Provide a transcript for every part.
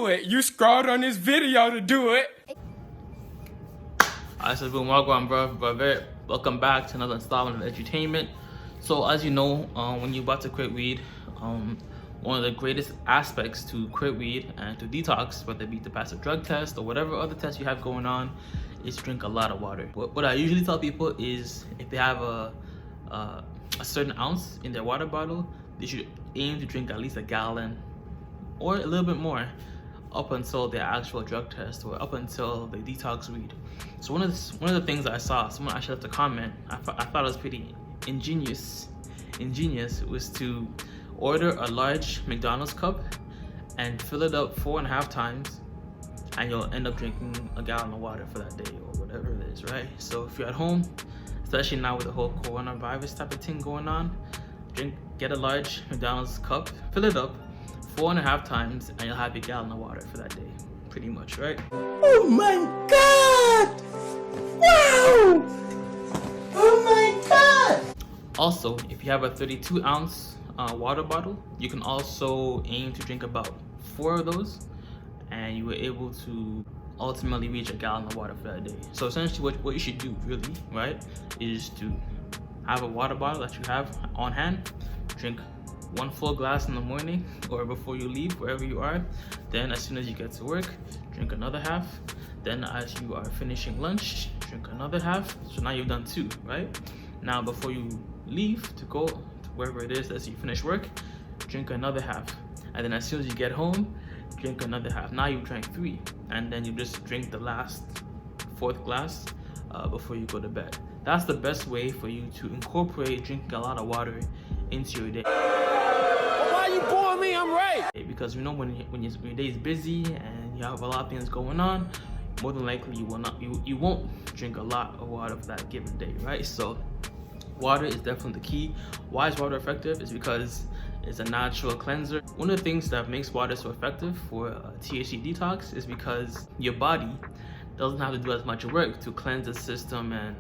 do it. You scrolled on this video to do it. Alright, so boom, welcome, bro. Welcome back to another installment of edutainment. So as you know, when you're about to quit weed, one of the greatest aspects to quit weed and to detox, whether it be to pass a drug test or whatever other test you have going on, is drink a lot of water. What I usually tell people is if they have a certain ounce in their water bottle, they should aim to drink at least a gallon or a little bit more up until their actual drug test or up until they detox weed. So one of the things that I saw, someone actually left a comment, I thought it was pretty ingenious was to order a large McDonald's cup and fill it up 4.5 times, and you'll end up drinking a gallon of water for that day or whatever it is, right? So if you're at home, especially now with the whole coronavirus type of thing going on, get a large McDonald's cup, fill it up 4.5 times, and you'll have a gallon of water for that day, pretty much, right? Oh my God! Wow! Oh my God! Also, if you have a 32-ounce water bottle, you can also aim to drink about 4 of those, and you were able to ultimately reach a gallon of water for that day. So essentially what you should do, really, right, is to have a water bottle that you have on hand, drink 1 full glass in the morning or before you leave wherever you are. Then as soon as you get to work, drink another half. Then as you are finishing lunch, drink another half. So now you've done 2, right? Now before you leave to go to wherever it is as you finish work, drink another half. And then as soon as you get home, drink another half. Now you drank 3, and then you just drink the last 4th glass before you go to bed. That's the best way for you to incorporate drinking a lot of water into your day. Why you boring me? I'm right. Because you know when your day is busy and you have a lot of things going on, more than likely you won't drink a lot of water for that given day, right? So water is definitely the key. Why is water effective? It's because it's a natural cleanser. One of the things that makes water so effective for THC detox is because your body doesn't have to do as much work to cleanse the system and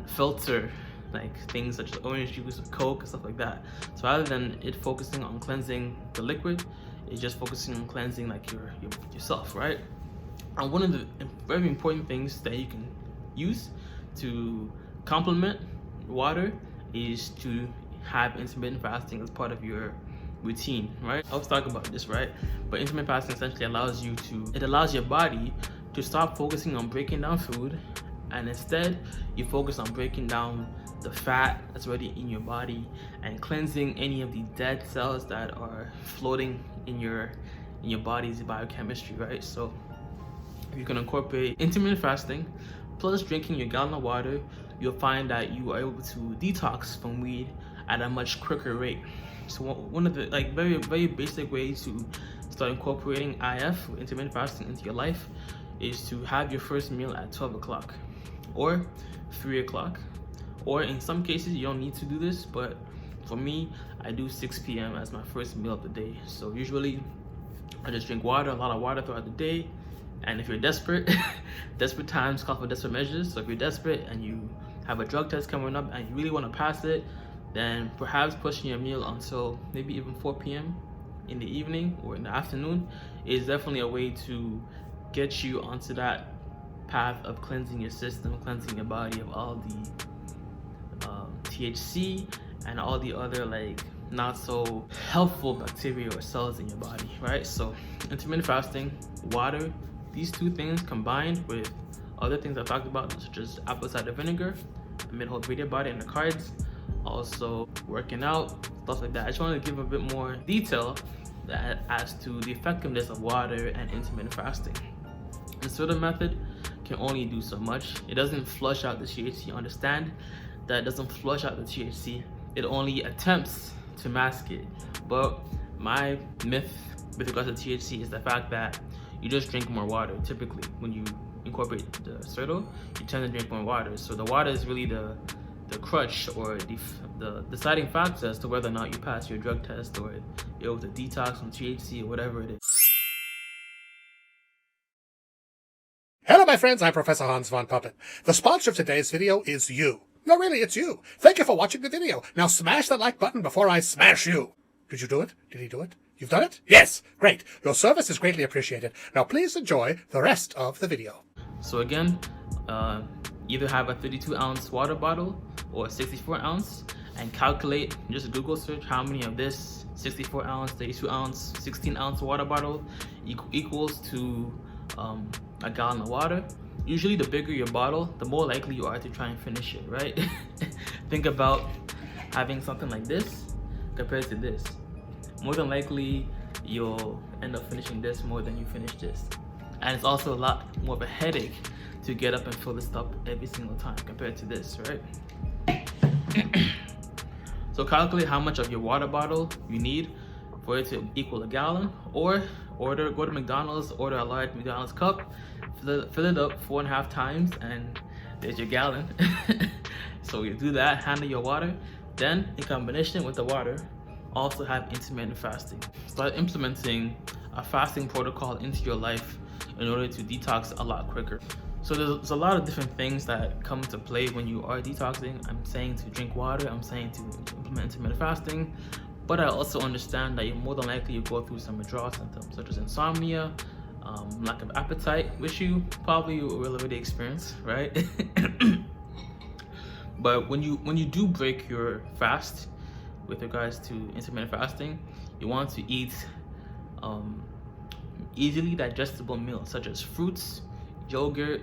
filter like things such as orange juice or Coke and stuff like that. So rather than it focusing on cleansing the liquid, it's just focusing on cleansing like yourself, right? And one of the very important things that you can use to complement water is to have intermittent fasting as part of your routine, right? I was talking about this, right? But intermittent fasting essentially allows your body to stop focusing on breaking down food, and instead you focus on breaking down the fat that's already in your body and cleansing any of the dead cells that are floating in your body's biochemistry, right? So if you can incorporate intermittent fasting plus drinking your gallon of water, you'll find that you are able to detox from weed at a much quicker rate. So one of the very, very basic ways to start incorporating IF, intermittent fasting, into your life is to have your first meal at 12 o'clock or 3 o'clock. Or in some cases, you don't need to do this, but for me, I do 6 p.m. as my first meal of the day. So usually, I just drink water, a lot of water throughout the day. And if you're desperate, desperate times call for desperate measures. So if you're desperate and you have a drug test coming up and you really want to pass it, then perhaps pushing your meal until maybe even 4 p.m. in the evening or in the afternoon is definitely a way to get you onto that path of cleansing your system, cleansing your body of all the THC and all the other not so helpful bacteria or cells in your body, right? So intermittent fasting, water, these 2 things combined with other things I talked about, such as apple cider vinegar, I made a whole video about it in the cards, also working out, stuff like that. I just wanted to give a bit more detail as to the effectiveness of water and intermittent fasting. This sort of method can only do so much. It doesn't flush out the THC. Understand that it doesn't flush out the THC. It only attempts to mask it. But my myth with regards to THC is the fact that you just drink more water. Typically, when you incorporate the Certo, you tend to drink more water. So the water is really the crutch or the deciding factor as to whether or not you pass your drug test or you're able to detox from THC or whatever it is. Hello, my friends. I'm Professor Hans von Puppet. The sponsor of today's video is you. No, really, it's you. Thank you for watching the video. Now smash that like button before I smash you. Did you do it? Did he do it? You've done it? Yes! Great. Your service is greatly appreciated. Now please enjoy the rest of the video. So again, either have a 32-ounce water bottle or a 64-ounce and calculate, just Google search how many of this 64-ounce, 32-ounce, 16-ounce water bottle equals to a gallon of water. Usually the bigger your bottle, the more likely you are to try and finish it, right? Think about having something like this compared to this. More than likely, you'll end up finishing this more than you finish this. And it's also a lot more of a headache to get up and fill this up every single time compared to this, right? So calculate how much of your water bottle you need for it to equal a gallon, or go to McDonald's, order a large McDonald's cup, fill it up 4.5 times, and there's your gallon. So you do that, handle your water, then in combination with the water, also have intermittent fasting. Start implementing a fasting protocol into your life in order to detox a lot quicker. So there's a lot of different things that come into play when you are detoxing. I'm saying to drink water, I'm saying to implement intermittent fasting, but I also understand that you more than likely go through some withdrawal symptoms such as insomnia, lack of appetite, which you probably will already experience, right? But when you do break your fast with regards to intermittent fasting, you want to eat easily digestible meals such as fruits, yogurt,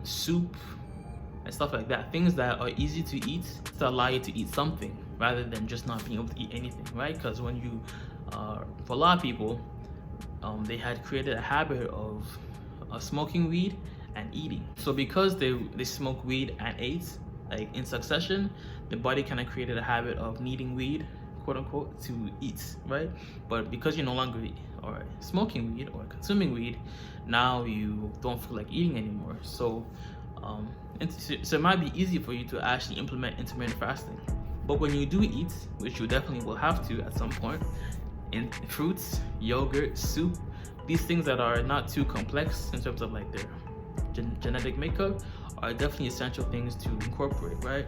soup, and stuff like that. Things that are easy to eat to allow you to eat something rather than just not being able to eat anything, right? Because when you, for a lot of people, they had created a habit of smoking weed and eating. So because they smoke weed and ate like in succession, the body kind of created a habit of needing weed, quote unquote, to eat, right? But because you're no longer or smoking weed or consuming weed, now you don't feel like eating anymore. So so it might be easy for you to actually implement intermittent fasting. But when you do eat, which you definitely will have to at some point, in fruits, yogurt, soup, these things that are not too complex in terms of like their genetic makeup are definitely essential things to incorporate, right?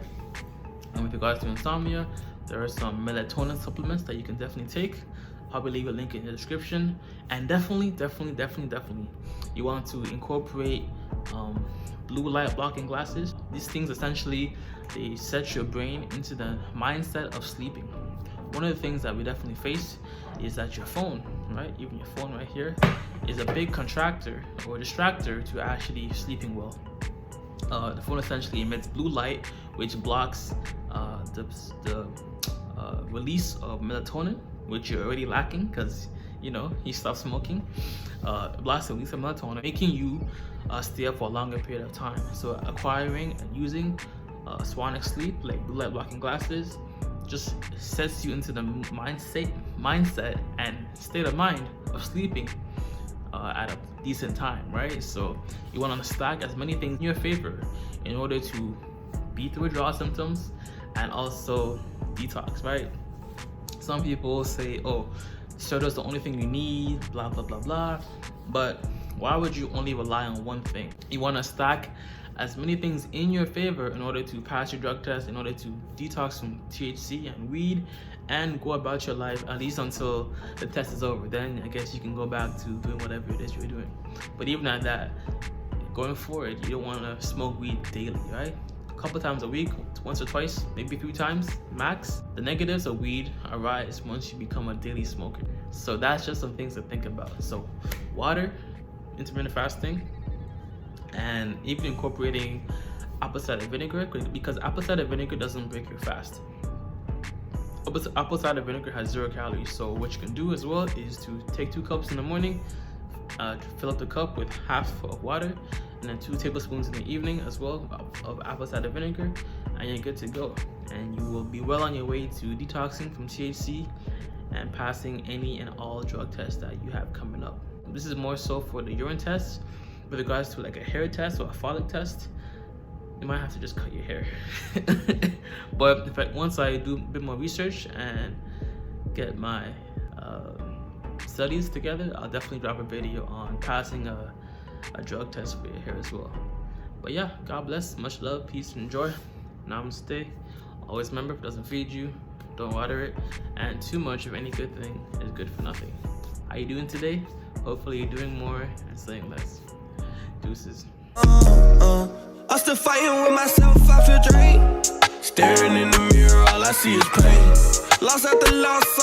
And with regards to insomnia, there are some melatonin supplements that you can definitely take. Probably leave a link in the description. And definitely, you want to incorporate blue light blocking glasses. These things essentially, they set your brain into the mindset of sleeping. One of the things that we definitely face is that your phone, right? Even your phone right here is a big contractor or distractor to actually sleeping well. The phone essentially emits blue light, which blocks the release of melatonin, which you're already lacking because you stopped smoking. Blocks the release of melatonin, making you stay up for a longer period of time. So acquiring and using sonic sleep, like blue light blocking glasses, just sets you into the mindset and state of mind of sleeping at a decent time, right? So you want to stack as many things in your favor in order to beat the withdrawal symptoms and also detox, right? Some people say, oh, soda's the only thing you need, blah blah blah blah, but why would you only rely on one thing? You want to stack as many things in your favor in order to pass your drug test, in order to detox from THC and weed, and go about your life at least until the test is over. Then I guess you can go back to doing whatever it is you're doing. But even at that, going forward, you don't want to smoke weed daily, right? A couple times a week, once or twice, maybe 3 times max. The negatives of weed arise once you become a daily smoker. So that's just some things to think about. So water, intermittent fasting, and even incorporating apple cider vinegar, because apple cider vinegar doesn't break your fast. Apple cider vinegar has 0 calories. So what you can do as well is to take 2 cups in the morning, fill up the cup with half of water, and then 2 tablespoons in the evening as well of apple cider vinegar, and you're good to go. And you will be well on your way to detoxing from THC and passing any and all drug tests that you have coming up. This is more so for the urine tests. With regards to like a hair test or a follicle test, you might have to just cut your hair. But in fact, once I do a bit more research and get my studies together, I'll definitely drop a video on passing a drug test for your hair as well. But yeah, God bless, much love, peace, and joy. Namaste. Always remember, if it doesn't feed you, don't water it, and too much of any good thing is good for nothing. How you doing today? Hopefully you're doing more and saying less. Deuces. I'm still fighting with myself, I feel drained. Staring in the mirror, all I see is pain. Lost after loss,